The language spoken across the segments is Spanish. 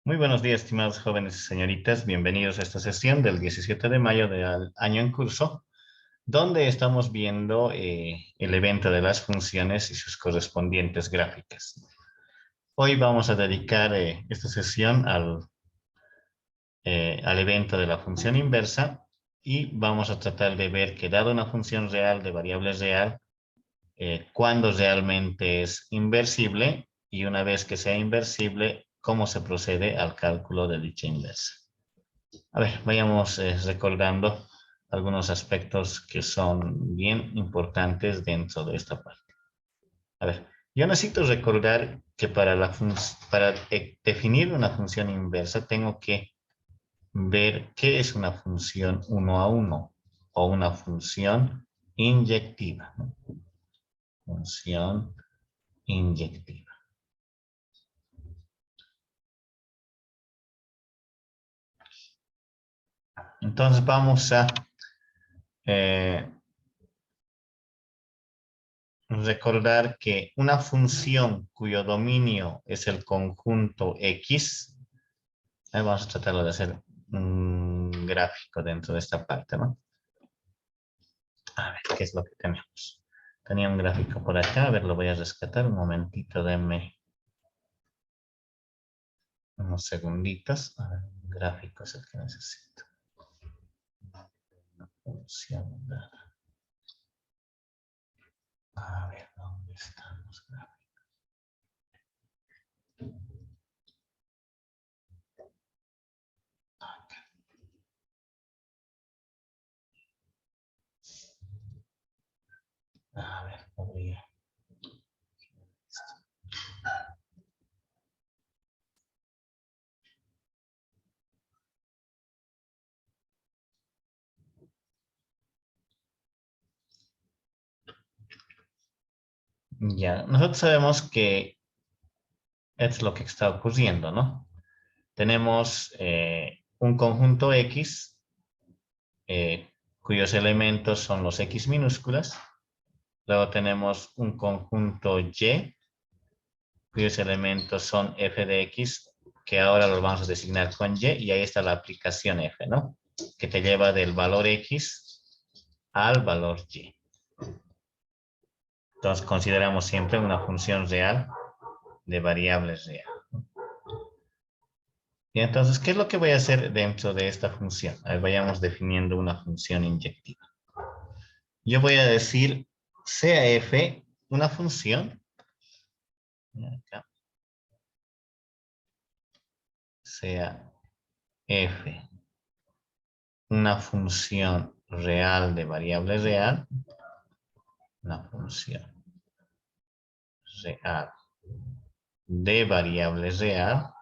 Muy buenos días, estimados jóvenes y señoritas. Bienvenidos a esta sesión del 17 de mayo del año en curso, donde estamos viendo el evento de las funciones y sus correspondientes gráficas. Hoy vamos a dedicar esta sesión al evento de la función inversa y vamos a tratar de ver que dado una función real de variable real, cuándo realmente es inversible y una vez que sea inversible, cómo se procede al cálculo de dicha inversa. A ver, vayamos recordando algunos aspectos que son bien importantes dentro de esta parte. A ver, yo necesito recordar que para definir una función inversa tengo que ver qué es una función uno a uno o una función inyectiva, ¿no? Función inyectiva. Entonces vamos a recordar que una función cuyo dominio es el conjunto X, vamos a tratarlo de hacer un gráfico dentro de esta parte, ¿no? A ver, ¿qué es lo que tenemos? Tenía un gráfico por acá, a ver, lo voy a rescatar un momentito, denme unos segunditos. A ver, un gráfico es el que necesito. Una función dada. A ver, ¿dónde están los gráficos? A ver, podría. Ya, nosotros sabemos que es lo que está ocurriendo, ¿no? Tenemos un conjunto X cuyos elementos son los X minúsculas. Luego tenemos un conjunto Y cuyos elementos son f de X, que ahora los vamos a designar con y ahí está la aplicación f, ¿no? Que te lleva del valor X al valor Y. Entonces consideramos siempre una función real de variable real. Y entonces, ¿qué es lo que voy a hacer dentro de esta función? A ver, vayamos definiendo una función inyectiva. Yo voy a decir, sea f una función, acá, sea f una función real de variable real, una función real de variable real,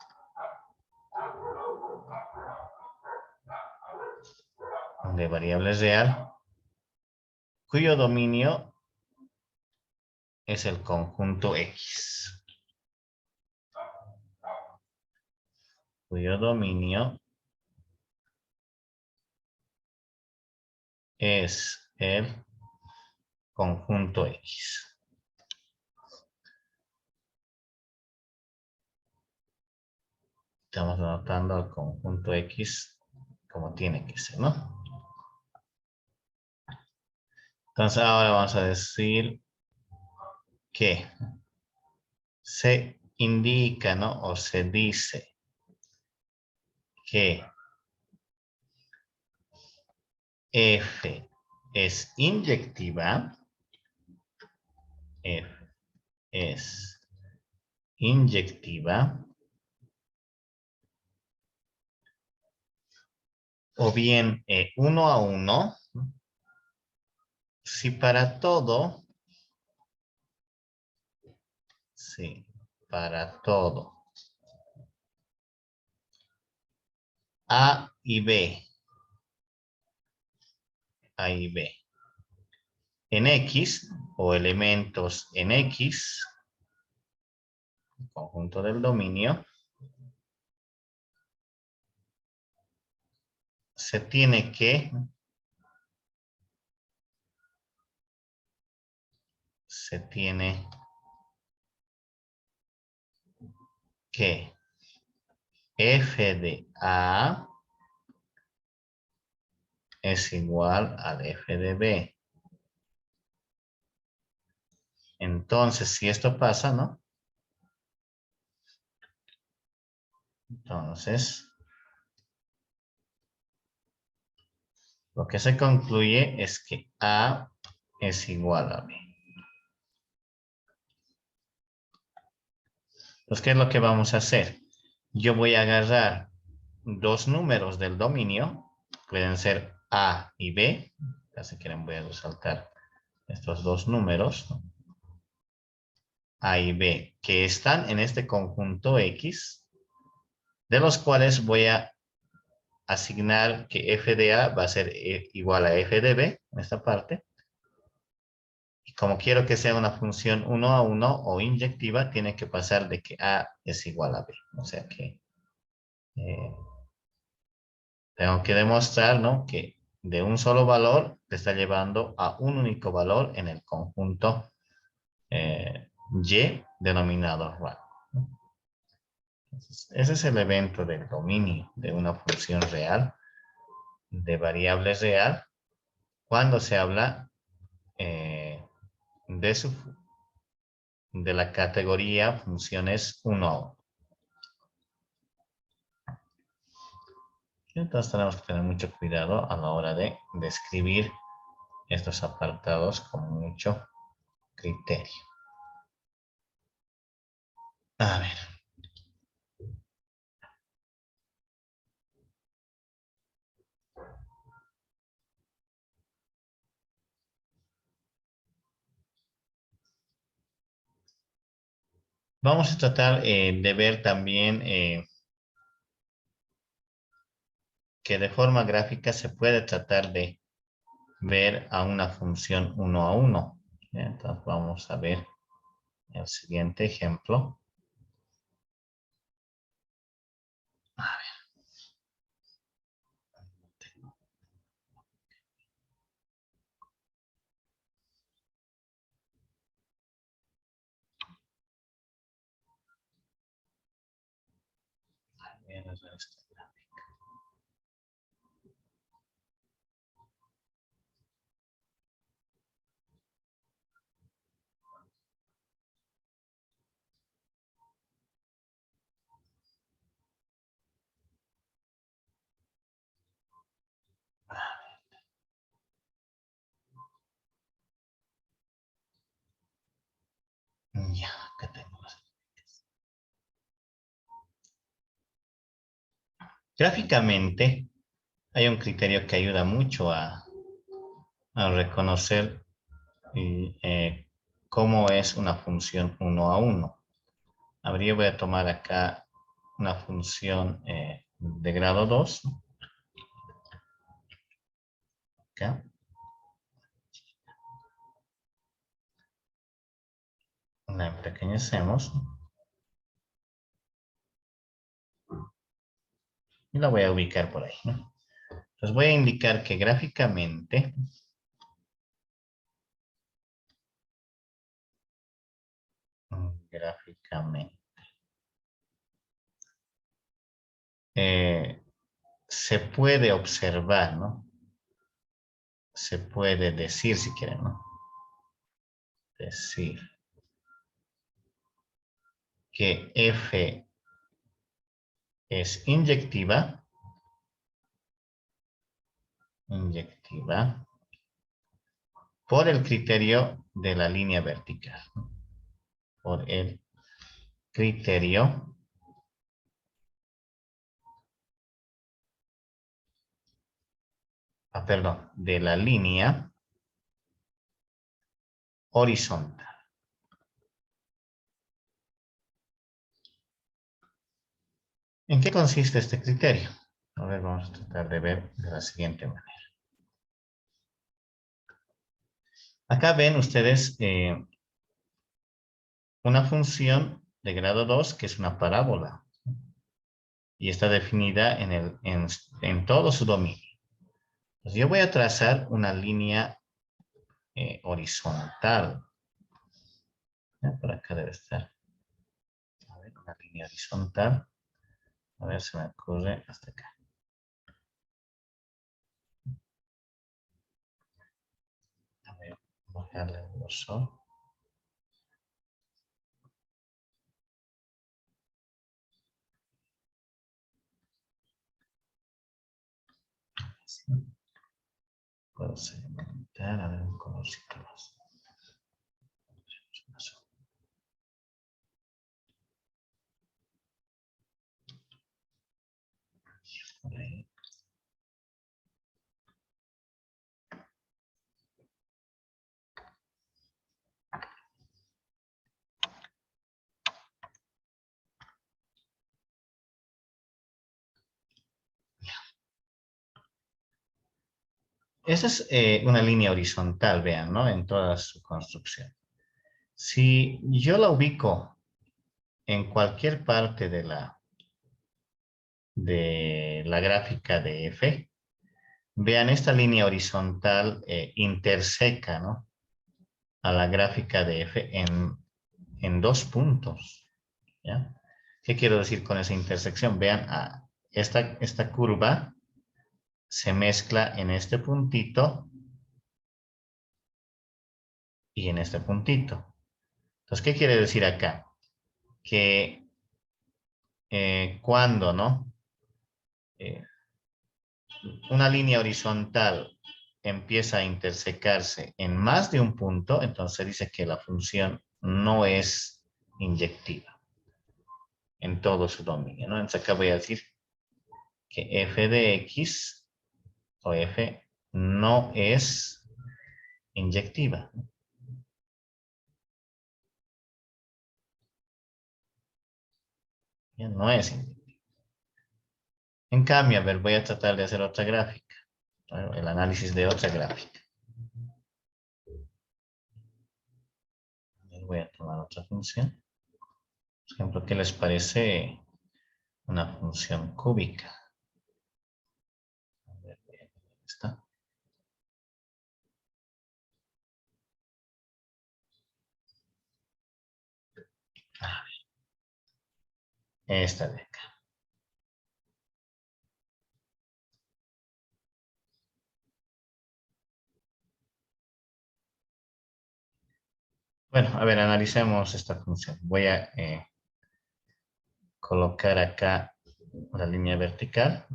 cuyo dominio es el conjunto X. Cuyo dominio es el conjunto X. Estamos anotando el conjunto X como tiene que ser, ¿no? Entonces ahora vamos a decir que se indica, ¿no? O se dice que F es inyectiva, F es inyectiva, o bien uno a uno, si para todo, sí, para todo, A y B, A y B, en X, o elementos en X, conjunto del dominio, se tiene que f de A es igual al f de B. Entonces, si esto pasa, ¿no? Entonces, lo que se concluye es que A es igual a B. Entonces, ¿qué es lo que vamos a hacer? Yo voy a agarrar dos números del dominio, pueden ser A y B. Si quieren voy a resaltar estos dos números, ¿no? A y B, que están en este conjunto X, de los cuales voy a asignar que f de A va a ser igual a f de B, en esta parte. Y como quiero que sea una función 1 a 1 o inyectiva, tiene que pasar de que A es igual a B. O sea que eh, tengo que demostrar, ¿no?, que de un solo valor te está llevando a un único valor en el conjunto Y denominado rango. Entonces, ese es el evento del dominio de una función real, de variable real, cuando se habla de, de la categoría funciones 1 a 1. Entonces tenemos que tener mucho cuidado a la hora de describir estos apartados con mucho criterio. A ver. Vamos a tratar de ver también que de forma gráfica se puede tratar de ver a una función 1 a 1. Entonces vamos a ver el siguiente ejemplo. A ver, ya, acá tengo las gráficas. Gráficamente, hay un criterio que ayuda mucho a reconocer cómo es una función 1 a 1. A ver, yo voy a tomar acá una función de grado 2. Acá. La empequeñecemos. Y la voy a ubicar por ahí, ¿no? Entonces voy a indicar que gráficamente se puede observar, ¿no? Se puede decir, si quieren, ¿no? Decir que F es inyectiva, por el criterio de la línea vertical, ¿no? Por el criterio perdón, de la línea horizontal. ¿En qué consiste este criterio? A ver, vamos a tratar de ver de la siguiente manera. Acá ven ustedes una función de grado 2 que es una parábola y está definida en todo su dominio. Entonces yo voy a trazar una línea horizontal. Por acá debe estar. A ver, una línea horizontal. A ver, se me ocurre hasta acá. A ver, bajarle el cursor. Puedo segmentar, a ver, un colorcito más. Por ahí. Esa es una línea horizontal, vean, ¿no? En toda su construcción. Si yo la ubico en cualquier parte de la gráfica de F, vean esta línea horizontal interseca, ¿no? A la gráfica de F en dos puntos, ¿ya? ¿Qué quiero decir con esa intersección? Vean, esta curva se mezcla en este puntito y en este puntito. Entonces, ¿qué quiere decir acá? Que cuando, ¿no? Eh, una línea horizontal empieza a intersecarse en más de un punto, entonces dice que la función no es inyectiva en todo su dominio, ¿no? Entonces acá voy a decir que f de x o f no es inyectiva. Ya no es inyectiva. En cambio, a ver, voy a tratar de hacer otra gráfica, ¿no? El análisis de otra gráfica. Voy a tomar otra función. Por ejemplo, ¿qué les parece una función cúbica? A ver, ¿dónde está? Esta de acá. Bueno, a ver, analicemos esta función. Voy a colocar acá la línea vertical,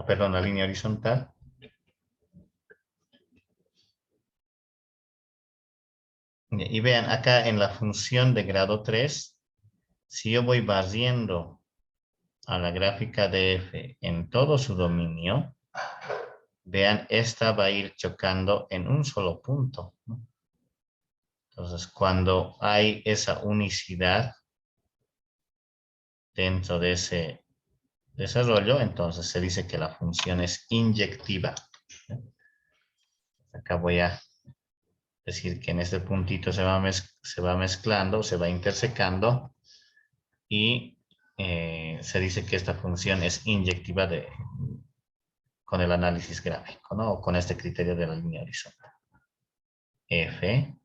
perdón, la línea horizontal. Y vean, acá en la función de grado 3, si yo voy barriendo a la gráfica de f en todo su dominio, vean, esta va a ir chocando en un solo punto, ¿no? Entonces, cuando hay esa unicidad dentro de ese desarrollo, entonces se dice que la función es inyectiva. Acá voy a decir que en este puntito se va mezclando, se va intersecando y se dice que esta función es inyectiva con el análisis gráfico, ¿no? O con este criterio de la línea horizontal. F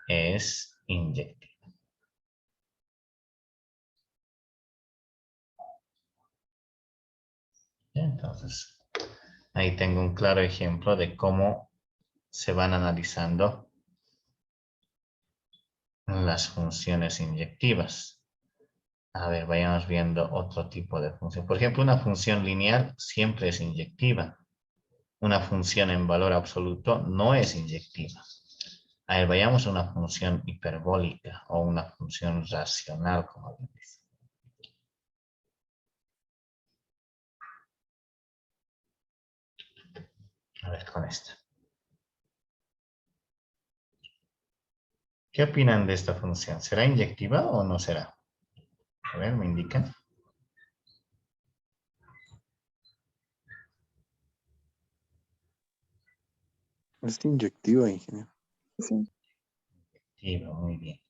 es inyectiva. Entonces, ahí tengo un claro ejemplo de cómo se van analizando las funciones inyectivas. A ver, vayamos viendo otro tipo de función. Por ejemplo, una función lineal siempre es inyectiva. Una función en valor absoluto no es inyectiva. A ver, vayamos a una función hiperbólica o una función racional, como bien dice. A ver, con esta. ¿Qué opinan de esta función? ¿Será inyectiva o no será? A ver, me indican. Es inyectiva, ingeniero. Sí. Inyectiva, muy bien.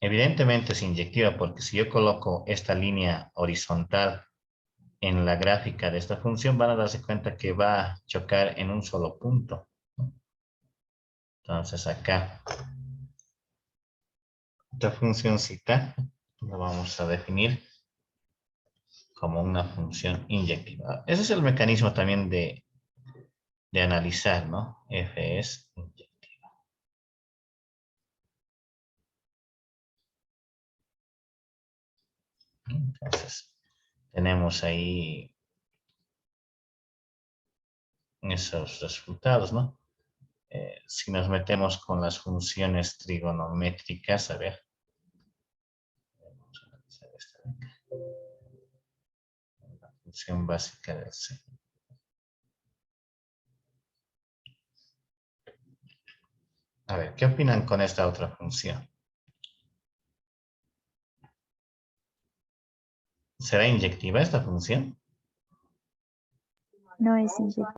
Evidentemente es inyectiva porque si yo coloco esta línea horizontal en la gráfica de esta función, van a darse cuenta que va a chocar en un solo punto, ¿no? Entonces acá, esta funcióncita lo vamos a definir como una función inyectiva. Ese es el mecanismo también de analizar, ¿no? F es inyectiva. Entonces, tenemos ahí esos resultados, ¿no? Si nos metemos con las funciones trigonométricas, a ver, vamos a analizar esta de acá. La función básica del C. A ver, ¿qué opinan con esta otra función? ¿Será inyectiva esta función? No es inyectiva.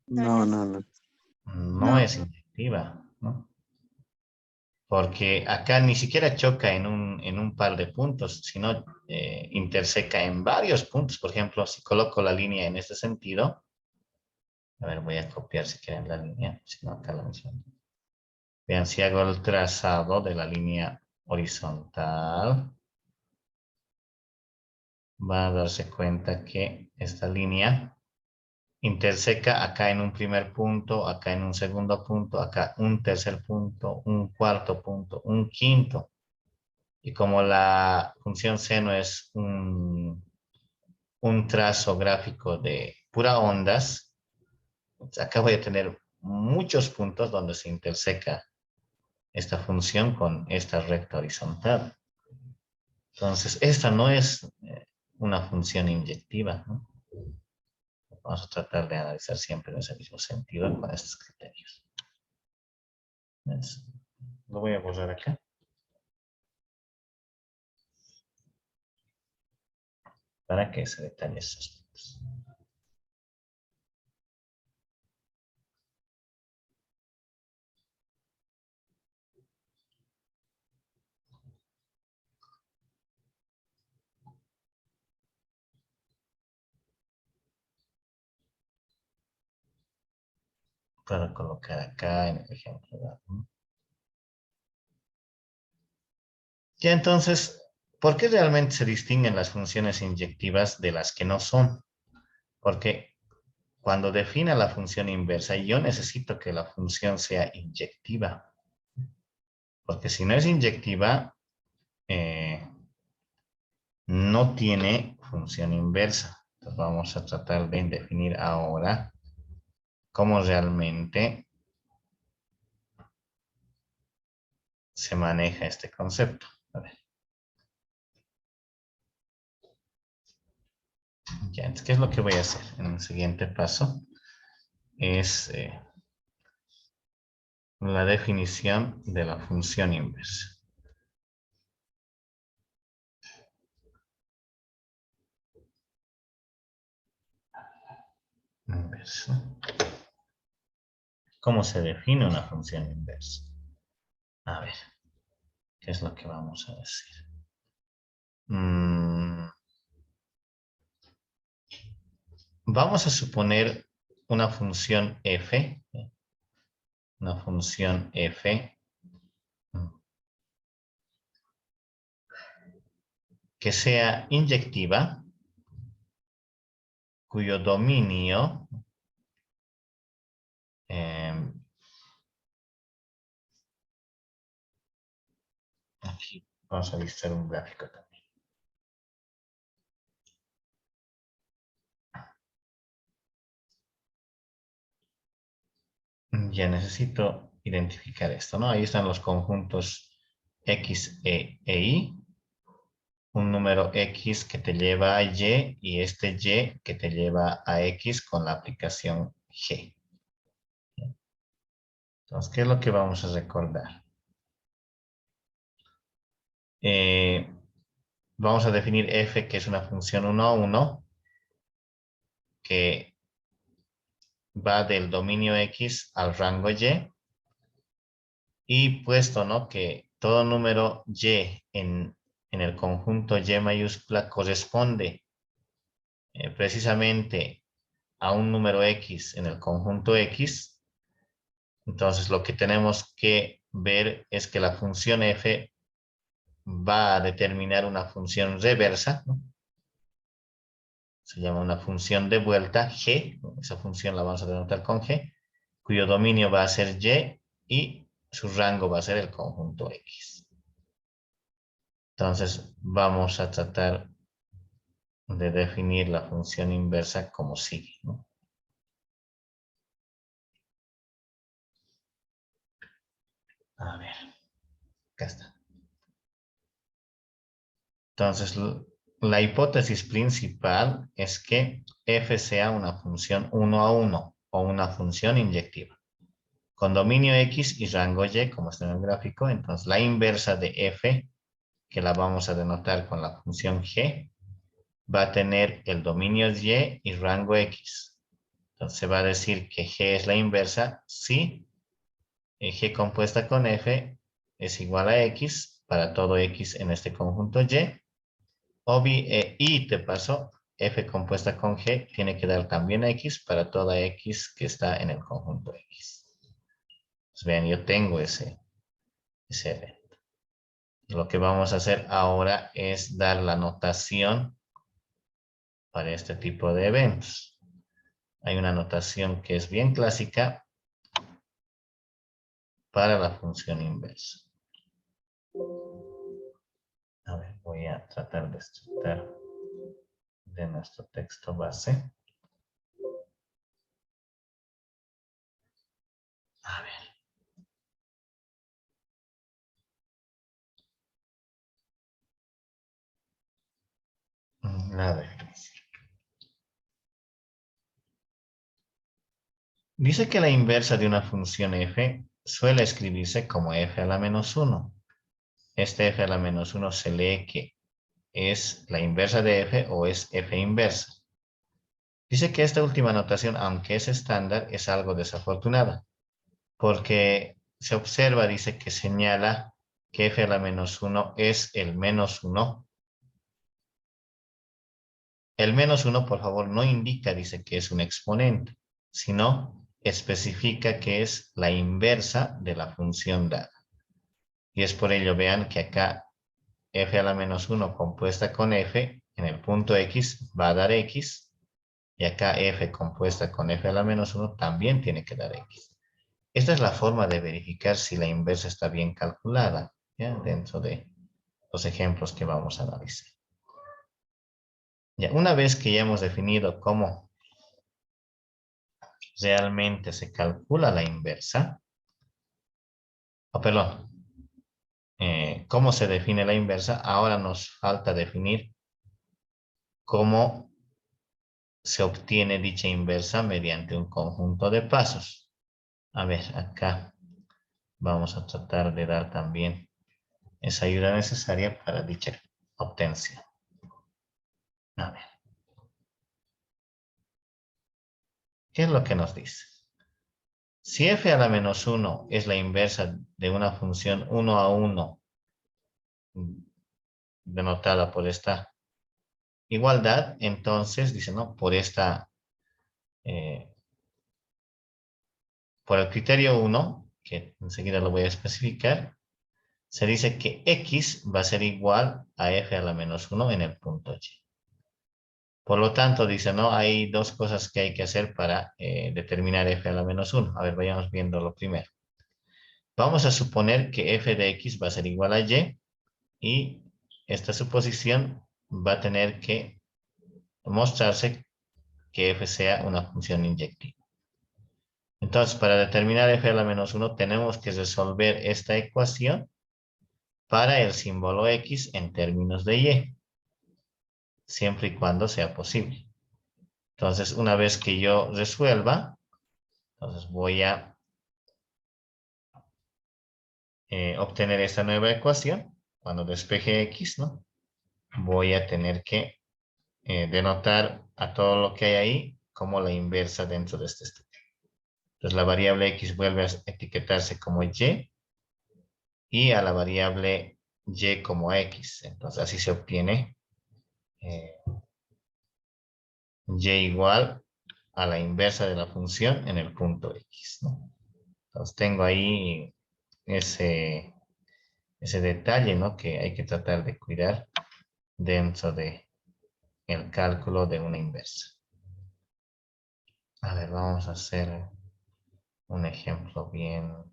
No, no, no. No es inyectiva, ¿no? Porque acá ni siquiera choca en un par de puntos, sino interseca en varios puntos. Por ejemplo, si coloco la línea en este sentido, a ver, voy a copiar si quieren la línea, si no acá la menciono. Vean, si hago el trazado de la línea horizontal, van a darse cuenta que esta línea interseca acá en un primer punto, acá en un segundo punto, acá un tercer punto, un cuarto punto, un quinto. Y como la función seno es un trazo gráfico de pura ondas, pues acá voy a tener muchos puntos donde se interseca esta función con esta recta horizontal. Entonces, esta no es una función inyectiva, ¿no? Vamos a tratar de analizar siempre en ese mismo sentido con estos criterios. Lo voy a borrar acá. Para que se detallen esos puntos. Para colocar acá en el ejemplo. Ya entonces, ¿por qué realmente se distinguen las funciones inyectivas de las que no son? Porque cuando defina la función inversa, yo necesito que la función sea inyectiva. Porque si no es inyectiva, no tiene función inversa. Entonces vamos a tratar de definir ahora cómo realmente se maneja este concepto. A ver. Ya, entonces, ¿qué es lo que voy a hacer? En el siguiente paso es la definición de la función inversa. Inversa. ¿Cómo se define una función inversa? A ver, ¿qué es lo que vamos a decir? Vamos a suponer una función f, que sea inyectiva, cuyo dominio aquí vamos a listar un gráfico también. Ya necesito identificar esto, ¿no? Ahí están los conjuntos X, e Y. Un número X que te lleva a Y y este Y que te lleva a X con la aplicación G. Entonces, ¿qué es lo que vamos a recordar? Vamos a definir f, que es una función 1 a 1, que va del dominio X al rango Y. Y puesto, ¿no?, que todo número Y en el conjunto Y mayúscula corresponde precisamente a un número X en el conjunto X, entonces lo que tenemos que ver es que la función f va a determinar una función reversa, ¿no? Se llama una función de vuelta g, esa función la vamos a denotar con g, cuyo dominio va a ser y y su rango va a ser el conjunto X. Entonces vamos a tratar de definir la función inversa como sigue, ¿no? A ver, acá está. Entonces, la hipótesis principal es que f sea una función 1 a 1 o una función inyectiva, con dominio X y rango Y, como está en el gráfico. Entonces, la inversa de f, que la vamos a denotar con la función g, va a tener el dominio Y y rango X. Entonces, se va a decir que g es la inversa si g compuesta con f es igual a x para todo x en este conjunto Y. Y de paso, f compuesta con g tiene que dar también a x para toda x que está en el conjunto x. Pues vean, yo tengo ese evento. Lo que vamos a hacer ahora es dar la notación para este tipo de eventos. Hay una notación que es bien clásica para la función inversa. A ver, voy a tratar de extraer de nuestro texto base. A ver. La definición. Dice que la inversa de una función f suele escribirse como f a la menos 1. Este f a la menos 1 se lee que es la inversa de f o es f inversa. Dice que esta última notación, aunque es estándar, es algo desafortunada, porque se observa, dice que señala que f a la menos 1 es el menos 1. El menos 1, por favor, no indica, dice que es un exponente, sino especifica que es la inversa de la función dada. Y es por ello, vean que acá f a la menos 1 compuesta con f en el punto x va a dar x. Y acá f compuesta con f a la menos 1 también tiene que dar x. Esta es la forma de verificar si la inversa está bien calculada, ¿ya? Dentro de los ejemplos que vamos a analizar. Ya, una vez que ya hemos definido cómo realmente se calcula la inversa, perdón, cómo se define la inversa, ahora nos falta definir cómo se obtiene dicha inversa mediante un conjunto de pasos. A ver, acá vamos a tratar de dar también esa ayuda necesaria para dicha obtención. A ver, ¿qué es lo que nos dice? Si f a la menos 1 es la inversa de una función 1 a 1 denotada por esta igualdad, entonces dice, no, por el criterio 1, que enseguida lo voy a especificar, se dice que x va a ser igual a f a la menos 1 en el punto y. Por lo tanto, dice, no, hay dos cosas que hay que hacer para determinar f a la menos 1. A ver, vayamos viendo lo primero. Vamos a suponer que f de x va a ser igual a y esta suposición va a tener que mostrarse que f sea una función inyectiva. Entonces, para determinar f a la menos 1, tenemos que resolver esta ecuación para el símbolo x en términos de y, siempre y cuando sea posible. Entonces, una vez que yo resuelva, entonces voy a obtener esta nueva ecuación. Cuando despeje x, ¿no? Voy a tener que denotar a todo lo que hay ahí como la inversa dentro de este estudio. Entonces, la variable x vuelve a etiquetarse como y a la variable y como x. Entonces, así se obtiene y igual a la inversa de la función en el punto x, ¿no? Entonces, tengo ahí ese ese detalle, ¿no? Que hay que tratar de cuidar dentro de el cálculo de una inversa. A ver, vamos a hacer un ejemplo bien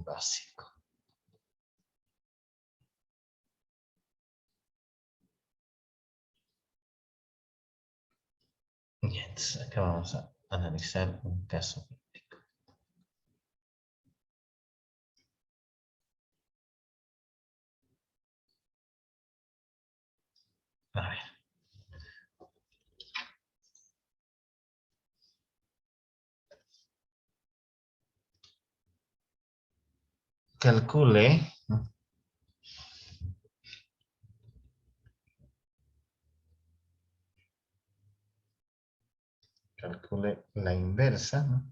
básico. Y entonces acá vamos a analizar un caso práctico. A ver. Calcule, ¿no? Calcule la inversa, ¿no?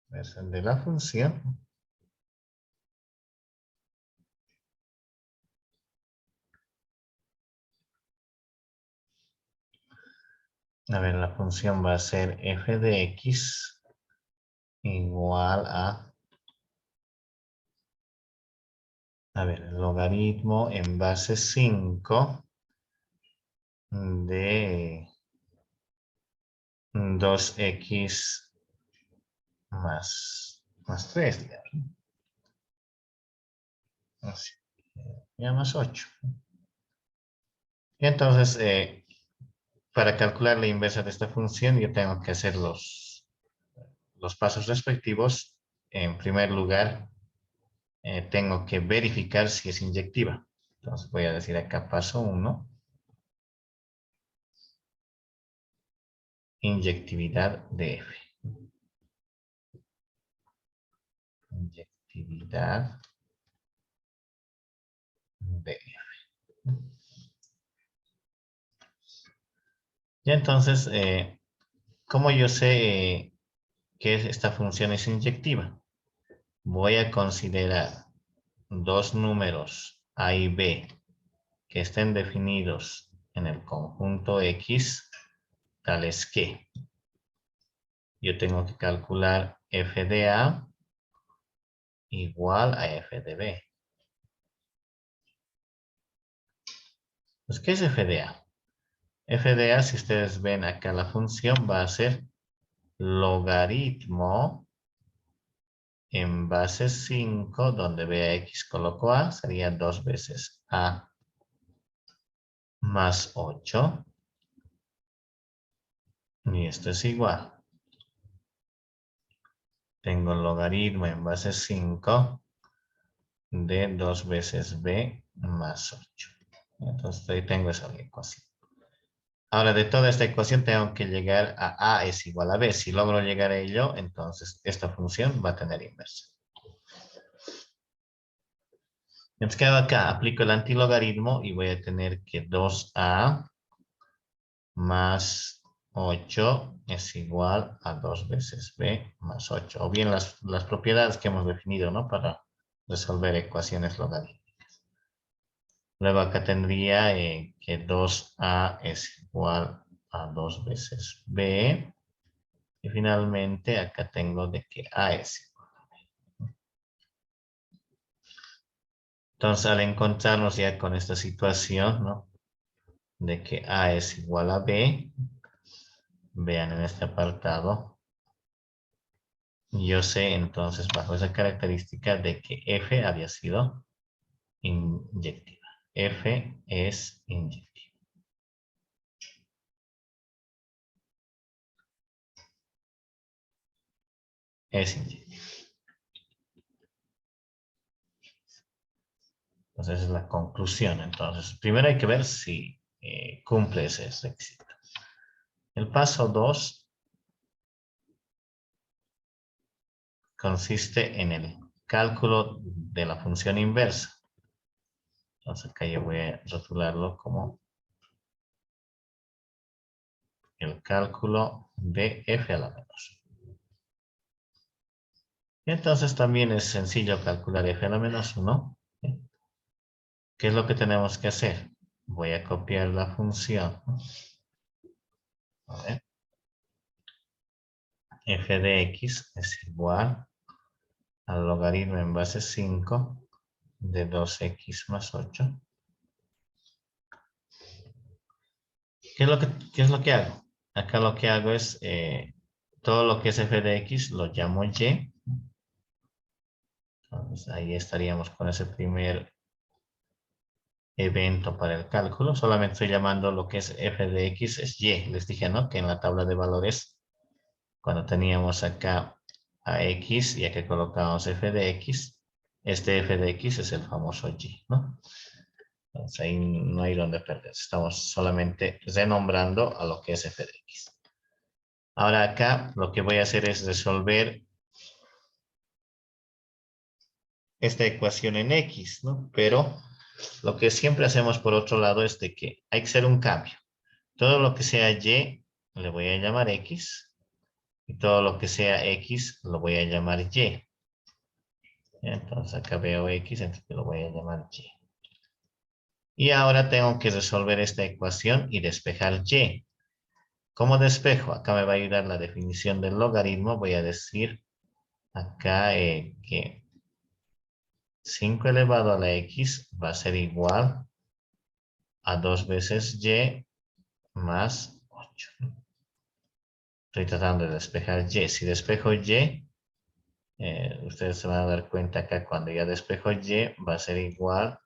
Inversa de la función. A ver, la función va a ser f de x igual ver, el logaritmo en base 5 de 2x más 3, digamos. Así, ya más 8. Y entonces, para calcular la inversa de esta función, yo tengo que hacer los pasos respectivos. En primer lugar, tengo que verificar si es inyectiva. Entonces voy a decir acá paso 1. Inyectividad de f. Inyectividad de f. Y entonces, ¿cómo yo sé que esta función es inyectiva? Voy a considerar dos números a y b que estén definidos en el conjunto X, tales que yo tengo que calcular f de a igual a f de b. Pues, ¿qué es f de a? F de a, si ustedes ven acá la función, va a ser logaritmo en base 5, donde b a x coloco a, sería 2 veces a más 8. Y esto es igual. Tengo logaritmo en base 5 de 2 veces b más 8. Entonces ahí tengo esa ecuación. Ahora, de toda esta ecuación tengo que llegar a es igual a b. Si logro llegar a ello, entonces esta función va a tener inversa. Entonces, ¿qué hago acá? Aplico el antilogaritmo y voy a tener que 2a más 8 es igual a 2 veces b más 8. O bien las propiedades que hemos definido, ¿no? Para resolver ecuaciones logarítmicas. Luego acá tendría que 2a es igual a 2 veces b. Y finalmente acá tengo de que a es igual a b. Entonces, al encontrarnos ya con esta situación, ¿no? De que a es igual a b, vean en este apartado, yo sé entonces bajo esa característica de que f había sido inyectiva. F es inyectiva. Es inyectiva. Entonces esa es la conclusión. Entonces, primero hay que ver si cumple ese requisito. El paso 2 consiste en el cálculo de la función inversa. Entonces acá yo voy a rotularlo como el cálculo de f a la menos 1. Y entonces también es sencillo calcular f a la menos 1. ¿Sí? ¿Qué es lo que tenemos que hacer? voy a copiar la función. A ver. F de X es igual al logaritmo en base 5 de 2X más 8. ¿Qué es lo que hago? Acá lo que hago es todo lo que es F de X lo llamo Y. Entonces ahí estaríamos con ese primer evento para el cálculo. Solamente estoy llamando lo que es F de X es Y. Les dije, ¿no? Que en la tabla de valores, cuando teníamos acá a X y acá colocamos F de X, este F de X es el famoso Y, ¿no? Entonces ahí no hay donde perder. Estamos solamente renombrando a lo que es F de X. Ahora acá lo que voy a hacer es resolver esta ecuación en X, ¿no? Pero lo que siempre hacemos por otro lado es de que hay que hacer un cambio. Todo lo que sea Y le voy a llamar X. Y todo lo que sea X lo voy a llamar Y. Entonces acá veo X, entonces lo voy a llamar Y. Y ahora tengo que resolver esta ecuación y despejar Y. ¿Cómo despejo? Acá me va a ayudar la definición del logaritmo. Voy a decir acá que 5 elevado a la X va a ser igual a 2 veces Y más 8. Estoy tratando de despejar Y. Si despejo Y, ustedes se van a dar cuenta acá cuando ya despejo Y va a ser igual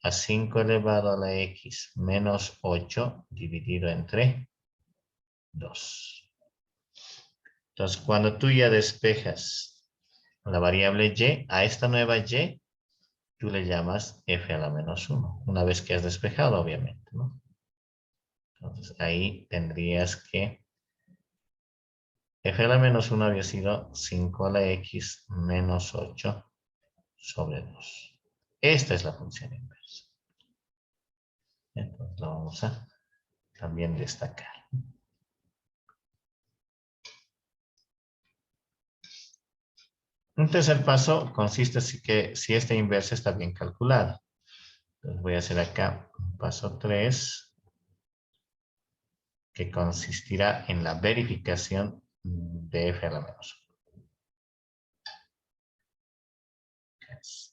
a 5 elevado a la X menos 8 dividido entre 2. Entonces, cuando tú ya despejas la variable Y, a esta nueva Y, tú le llamas F a la menos 1. Una vez que has despejado, obviamente, ¿no? Entonces, ahí tendrías que F a la menos 1 había sido 5 a la X menos 8 sobre 2. Esta es la función inversa. Entonces, lo vamos a también destacar. Un tercer paso consiste en que si esta inversa está bien calculada. Entonces voy a hacer acá un paso 3 que consistirá en la verificación de F a la menos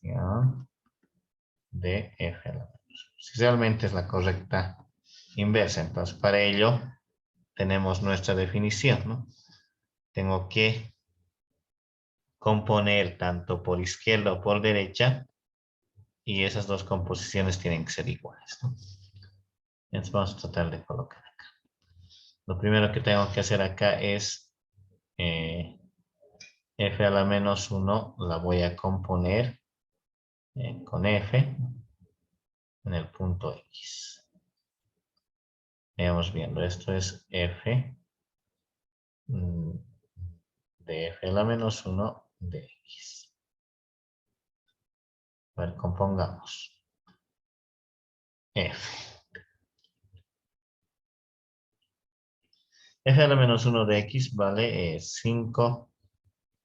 1. De F a la menos 1. Si realmente es la correcta inversa. Entonces para ello tenemos nuestra definición, ¿no? Tengo que componer tanto por izquierda o por derecha y esas dos composiciones tienen que ser iguales, ¿no? Entonces vamos a tratar de colocar acá. Lo primero que tengo que hacer acá es F a la menos 1 la voy a componer con F en el punto X. Veamos viendo, esto es F de F a la menos 1 de X. A ver, compongamos. F. F a la menos 1 de X vale 5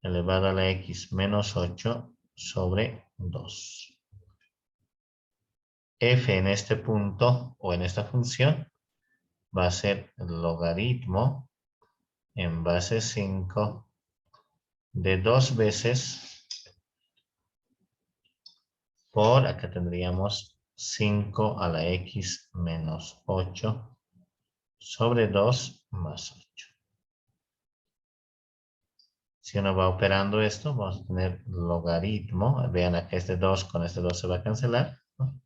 elevado a la X menos 8 sobre 2. F en este punto o en esta función va a ser logaritmo en base 5 de 2 veces por, acá tendríamos 5 a la X menos 8 sobre 2 más 8. Si uno va operando esto, vamos a tener logaritmo. Vean acá este 2 con este 2 se va a cancelar, ¿no?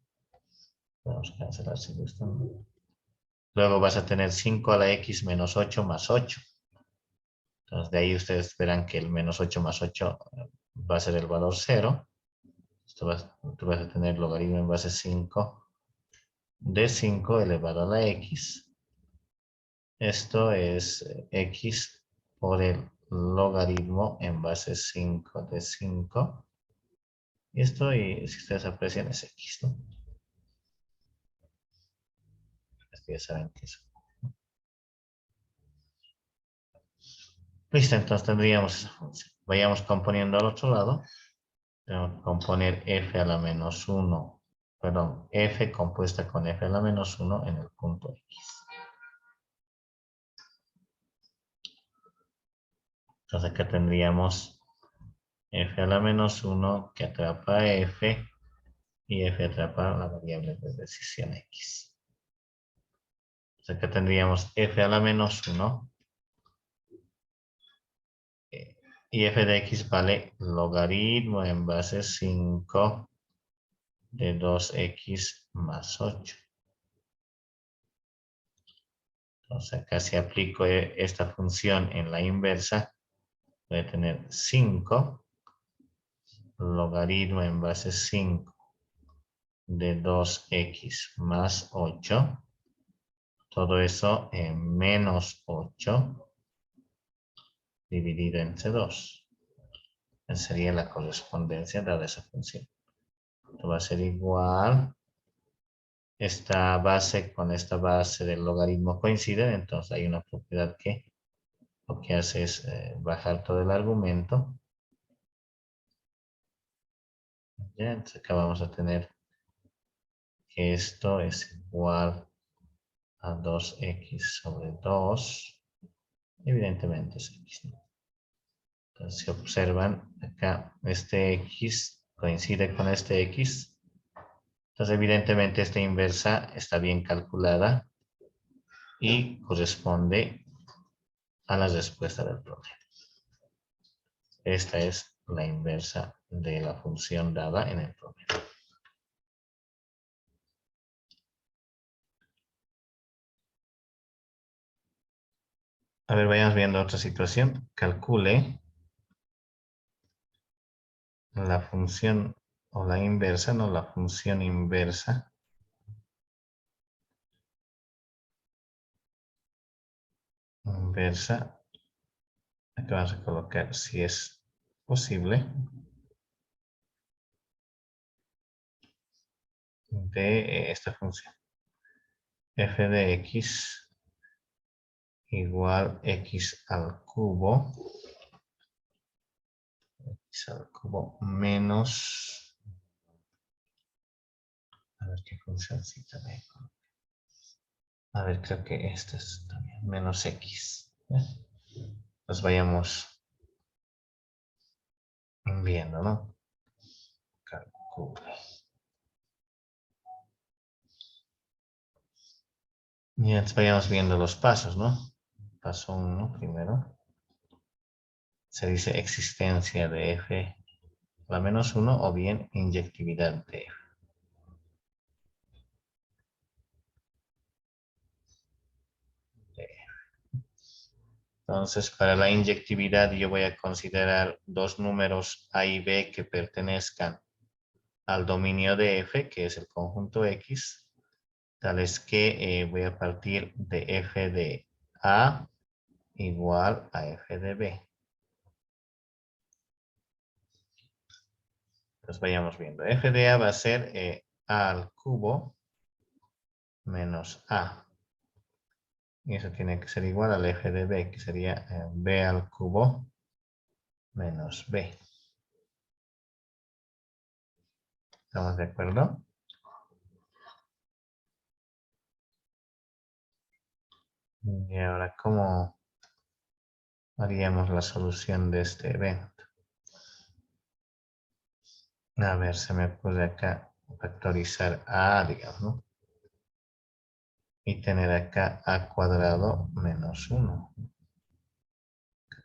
Vamos a cancelar si gustan. Luego vas a tener 5 a la X menos 8 más 8. Entonces de ahí ustedes verán que el menos 8 más 8 va a ser el valor 0. Tú vas a tener logaritmo en base 5 de 5 elevado a la X. Esto es X por el logaritmo en base 5 de 5. Y esto, y si ustedes aprecian, es X, ¿no? Esto ya saben que es. Listo, entonces tendríamos esa función. Vayamos componiendo al otro lado. Tengo que componer F a la menos 1, perdón, f compuesta con f a la menos 1 en el punto X. Entonces acá tendríamos f a la menos 1 que atrapa a f y f atrapa la variable de decisión X. Entonces acá tendríamos f a la menos 1 y f de x vale logaritmo en base 5 de 2x más 8. Entonces acá si aplico esta función en la inversa, voy a tener 5 logaritmo en base 5 de 2x más 8. Todo eso en menos 8 dividido entre 2. Esa sería la correspondencia dada esa función. Esto va a ser igual. Esta base con esta base del logaritmo coinciden, entonces hay una propiedad que lo que hace es bajar todo el argumento. Ya, entonces acá vamos a tener que esto es igual a 2x sobre 2. Evidentemente es x, ¿no? Entonces si observan acá, este x coincide con este x. Entonces evidentemente esta inversa está bien calculada y corresponde a la respuesta del problema. Esta es la inversa de la función dada en el problema. A ver, vayamos viendo otra situación. Calcule la función o la inversa, no la función inversa Acá vamos a colocar si es posible de esta función. F de x igual x al cubo menos, a ver qué funcióncita me coloca. A ver, creo que esta es también menos x. Pues vayamos viendo, ¿no? Calcule. Y entonces vayamos viendo los pasos, ¿no? Paso 1 primero. Se dice existencia de f a la menos 1 o bien inyectividad de f. Entonces, para la inyectividad yo voy a considerar dos números a y b que pertenezcan al dominio de f, que es el conjunto X, tales que voy a partir de f de a igual a f de b. Entonces vayamos viendo. F de a va a ser a al cubo menos a. Y eso tiene que ser igual al f de b, que sería b al cubo menos b. ¿Estamos de acuerdo? Y ahora, ¿cómo haríamos la solución de este evento? A ver, se me ocurre acá factorizar a, digamos, ¿no? Y tener acá a cuadrado menos 1.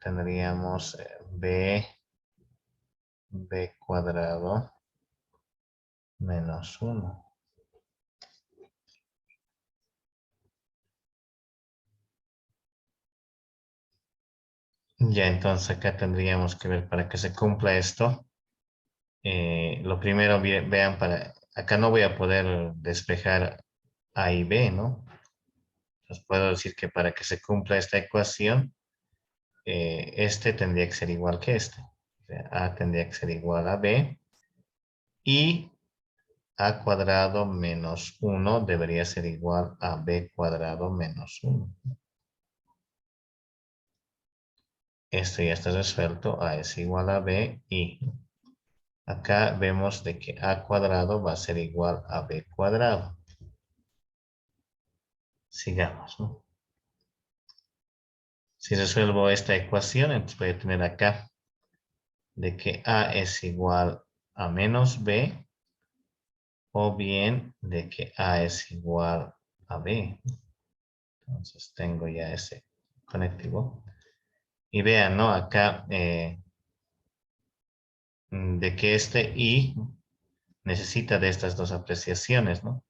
Tendríamos b cuadrado menos 1. Ya, entonces acá tendríamos que ver para que se cumpla esto. Lo primero, vean, acá no voy a poder despejar a y b, ¿no? Entonces puedo decir que para que se cumpla esta ecuación, este tendría que ser igual que este. O sea, a tendría que ser igual a b y a cuadrado menos 1 debería ser igual a b cuadrado menos 1. Esto ya está resuelto. A es igual a b y acá vemos de que a cuadrado va a ser igual a b cuadrado. Sigamos, ¿no? Si resuelvo esta ecuación, entonces voy a tener acá de que a es igual a menos b, o bien de que a es igual a b. Entonces tengo ya ese conectivo. Y vean, ¿no? Acá de que este i necesita de estas dos apreciaciones, ¿no?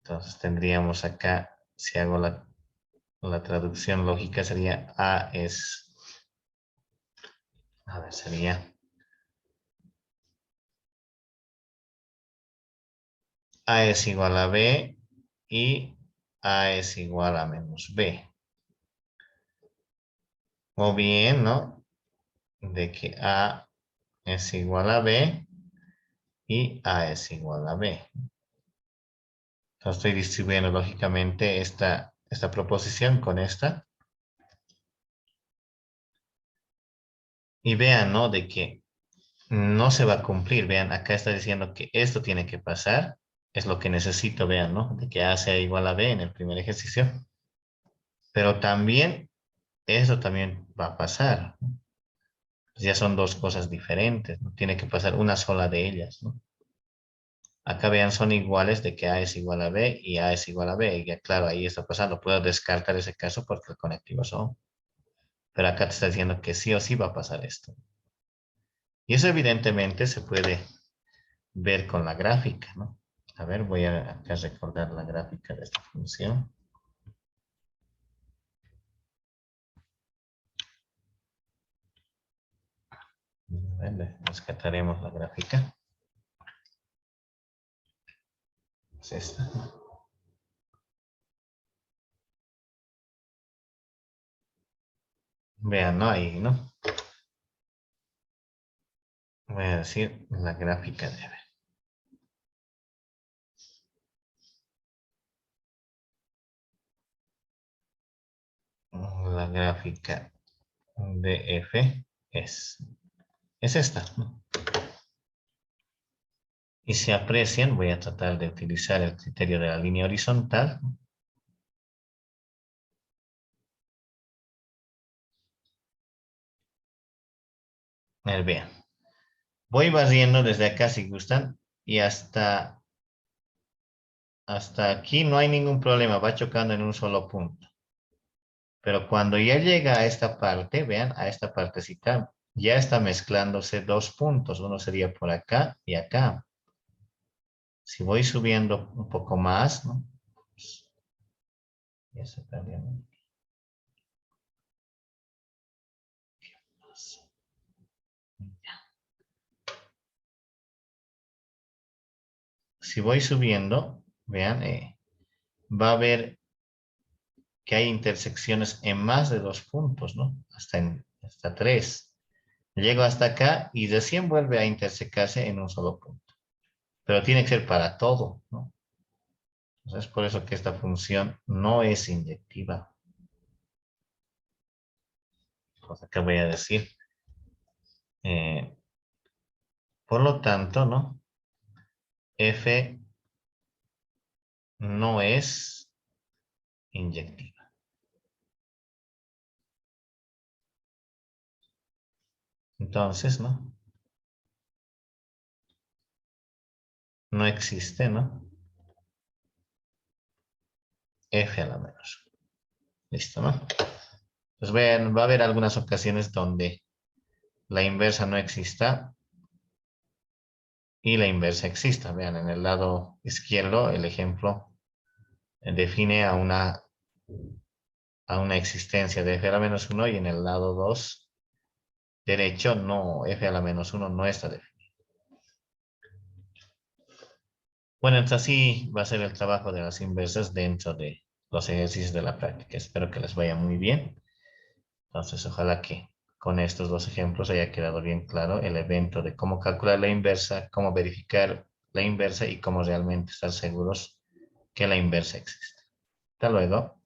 Entonces tendríamos acá, si hago la traducción lógica, sería a es, a ver, sería a es igual a b y a es igual a menos b. O bien, ¿no? De que a es igual a b y a es igual a b. Entonces estoy distribuyendo lógicamente esta proposición con esta. Y vean, ¿no? De que no se va a cumplir. Vean, acá está diciendo que esto tiene que pasar. Es lo que necesito, vean, ¿no? De que A sea igual a B en el primer ejercicio. Pero también, eso también va a pasar. Ya son dos cosas diferentes, ¿no? Tiene que pasar una sola de ellas, ¿no? Acá vean, son iguales de que A es igual a B y A es igual a B. Y ya, claro, ahí está pasando. Puedo descartar ese caso porque el conectivo son. Pero acá te está diciendo que sí o sí va a pasar esto. Y eso evidentemente se puede ver con la gráfica, ¿no? A ver, voy a acá recordar la gráfica de esta función. A ver, rescataremos la gráfica. Es esta. Vean, ¿no? Ahí, ¿no? Voy a decir la gráfica de ver. La gráfica de f es esta, ¿no? Y si aprecian, voy a tratar de utilizar el criterio de la línea horizontal. A ver, vean. Voy barriendo desde acá si gustan y hasta aquí no hay ningún problema, va chocando en un solo punto. Pero cuando ya llega a esta parte, vean, a esta partecita, ya está mezclándose dos puntos. Uno sería por acá y acá. Si voy subiendo un poco más, ¿no? Pues, ya se perdió, ¿no? Si voy subiendo, vean, va a haber que hay intersecciones en más de dos puntos, ¿no? Hasta tres. Llego hasta acá y recién vuelve a intersecarse en un solo punto. Pero tiene que ser para todo, ¿no? Entonces, es por eso que esta función no es inyectiva. Cosa que voy a decir. Eh, por lo tanto, ¿no? F no es inyectiva. Entonces, ¿no? No existe, ¿no? F a la menos. Listo, ¿no? Pues vean, va a haber algunas ocasiones donde la inversa no exista y la inversa exista. Vean, en el lado izquierdo, el ejemplo define a una existencia de f a la menos 1 y en el lado 2 derecho, no, f a la menos 1 no está definido. Bueno, entonces así va a ser el trabajo de las inversas dentro de los ejercicios de la práctica. Espero que les vaya muy bien. Entonces, ojalá que con estos dos ejemplos haya quedado bien claro el evento de cómo calcular la inversa, cómo verificar la inversa y cómo realmente estar seguros que la inversa existe. Hasta luego.